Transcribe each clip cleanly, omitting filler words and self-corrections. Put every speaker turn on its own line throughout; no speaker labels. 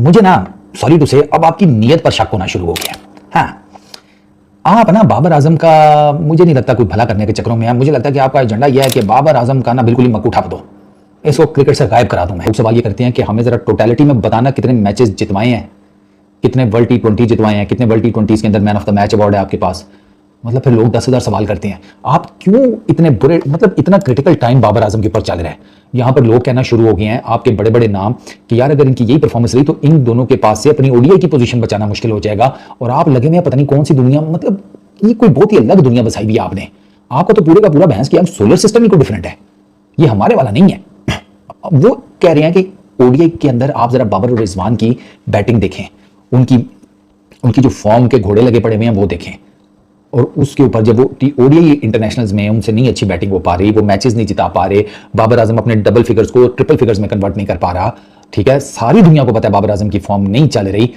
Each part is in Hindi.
मुझे ना सॉरी टू से अब आपकी नीयत पर शक होना शुरू हो गया। हाँ, आप ना बाबर आजम का मुझे नहीं लगता कोई भला करने के चक्रों में है। मुझे लगता है कि आपका एजेंडा यह है कि बाबर आजम का ना बिल्कुल ही मक्कू ठप दो, इसको क्रिकेट से गायब करा दूं मैं। सवाल ये करते हैं कि हमें जरा टोटलिटी में बताना कितने मैचेस जितवाए हैं, कितने वर्ल्ड T20 जितवाए हैं, कितने वर्ल्ड T20 के अंदर man of the match award है आपके पास। मतलब फिर लोग 10,000 सवाल करते हैं आप क्यों इतने बुरे, मतलब इतना क्रिटिकल टाइम बाबर आजम के ऊपर चल रहा है। यहाँ पर लोग कहना शुरू हो गए हैं आपके बड़े बड़े नाम कि यार अगर इनकी यही परफॉर्मेंस रही तो इन दोनों के पास से अपनी ओडीआई की पोजीशन बचाना मुश्किल हो जाएगा। और आप लगे हुए पता नहीं कौन सी दुनिया, मतलब ये कोई बहुत ही अलग दुनिया बसाई हुई है आपने। आपको तो पूरे का पूरा बहस किया सोलर सिस्टम ही कोई डिफरेंट है, ये हमारे वाला नहीं है। वो कह रहे हैं कि ओडीआई के अंदर आप जरा बाबर और रिजवान की बैटिंग देखें, उनकी जो फॉर्म के घोड़े लगे पड़े हुए हैं वो देखें। और उसके ऊपर जब वो ओडीआई इंटरनेशनल्स में उनसे नहीं अच्छी बैटिंग हो पा रही, वो मैचेस नहीं जिता पा रहे, बाबर आजम अपने डबल फिगर्स को ट्रिपल फिगर्स में कन्वर्ट नहीं कर पा रहा, ठीक है, सारी दुनिया को पता है बाबर आजम की फॉर्म नहीं चल रही,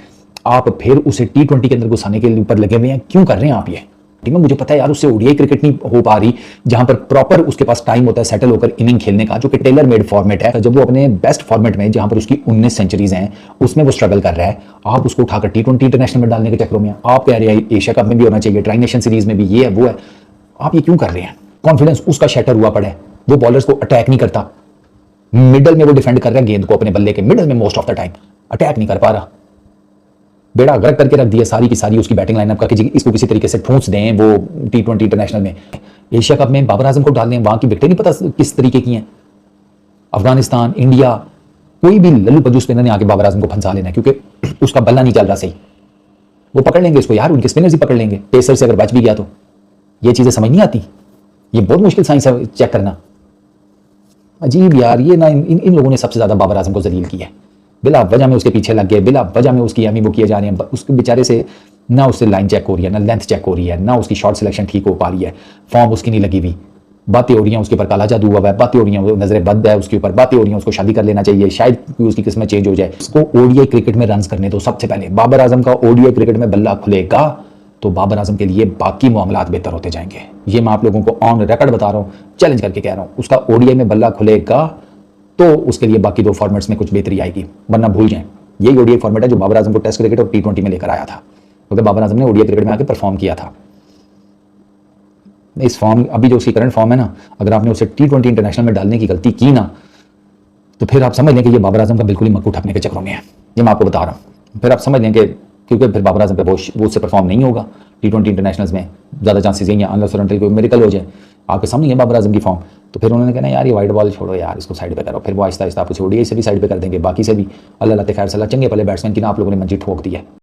आप फिर उसे T20 के अंदर घुसाने के ऊपर लगे हुए हैं। क्यों कर रहे हैं आप ये? ठीक है, मुझे पता है यार उससे ओडीआई क्रिकेट नहीं हो पा रही जहां पर प्रॉपर उसके पास टाइम होता है सेटल होकर इनिंग खेलने का, जो कि टेलर मेड फॉर्मेट है। जब वो अपने बेस्ट फॉर्मेट में जहां पर उसकी 19 सेंचुरीज हैं उसमें वो स्ट्रगल कर रहा है, आप उसको उठाकर T20 इंटरनेशनल में डालने के चक्रों में आप कह रहे हैं एशिया कप में भी होना चाहिए, ट्राई नेशन सीरीज में भी ये है वो है। आप ये क्यों कर रहे हैं? कॉन्फिडेंस उसका शैटर हुआ पड़ा है, वो बॉलर्स को अटैक नहीं करता, मिडल में वो डिफेंड कर रहा है गेंद को, अपने बल्ले के मिडल में most of the time attack नहीं कर पा रहा। बेड़ा गर्क करके रख दिया सारी की सारी उसकी बैटिंग लाइनअप का कि इसको किसी तरीके से ठूंस दें वो T20 इंटरनेशनल में। एशिया कप में बाबर आजम को डाल दें, वहां की विकेटें नहीं पता किस तरीके की हैं। अफगानिस्तान, इंडिया, कोई भी लल्लू पज्जू स्पिनर ने आके बाबर आजम को फंसा लेना है क्योंकि उसका बल्ला नहीं चल रहा सही। वो पकड़ लेंगे उसको यार, उनके स्पिनर्स ही पकड़ लेंगे, पेसर से अगर बच भी गया तो। ये चीजें समझ नहीं आती, ये बहुत मुश्किल साइंस है चेक करना। अजीब यार, ये ना इन लोगों ने सबसे ज्यादा बाबर आजम को जलील किया है। बिला वजह में उसके पीछे लग गए, बिला वजह में उसकी यामी वो किए जा रहे हैं। उसके बेचारे से ना उससे लाइन चेक हो रही है, ना लेंथ चेक हो रही है, ना उसकी शॉट सिलेक्शन ठीक हो पा रही है, फॉर्म उसकी नहीं लगी हुई, बातें हो रही हैं उसके ऊपर काला जादू हुआ है, बातें हो रही हैं नजरें बद है उसके ऊपर, बातें हो रही हैं उसको शादी कर लेना चाहिए, शायद उसकी किस्मत चेंज हो जाए। उसको ओडीआई क्रिकेट में रन करने दो सबसे पहले। बाबर आजम का ओडीआई क्रिकेट में बल्ला खुलेगा तो बाबर आजम के लिए बाकी मामलात बेहतर होते जाएंगे। ये मैं आप लोगों को ऑन रिकॉर्ड बता रहा हूँ, चैलेंज करके कह रहा हूँ। उसका ओडीआई में बल्ला खुलेगा तो उसके लिए बाकी दो फॉर्मेट्स में कुछ बेहतरी आएगी, वरना भूल जाएं। यही ओडीआई फॉर्मेट है जो बाबर आजम को टेस्ट क्रिकेट और T20 में लेकर आया था, क्योंकि बाबर आजम ने ओडीआई क्रिकेट में आके परफॉर्म किया था। इस फॉर्म, अभी जो उसकी करंट फॉर्म है ना, अगर आपने उसे T20 इंटरनेशनल में डालने की गलती की ना तो फिर आप समझ लें कि ये बाबर आजम का बिल्कुल ही मक्कू ठपने के चक्रों में है। ये मैं आपको बता रहा हूँ। फिर आप समझ लें कि क्योंकि फिर बाबर आजम पे वो उससे परफॉर्म नहीं होगा T20 इंटरनेशनल्स में, ज़्यादा चांसेस यही हैं अनलेस और अनटिल कोई मेरिकल हो जाए। आपके सामने है बाबर आजम की फॉर्म, तो फिर उन्होंने कहना यार ये वाइट बॉल छोड़ो यार, इसको साइड पे करो। फिर वो आहिस्ता आहिस्ता आप उसे ओडीआई से भी साइड पे कर देंगे, बाकी से भी। अल्लाह खैर सलाह, चंगे पहले बैट्समैन की ना आप लोगों ने मंजी ठोक दी है।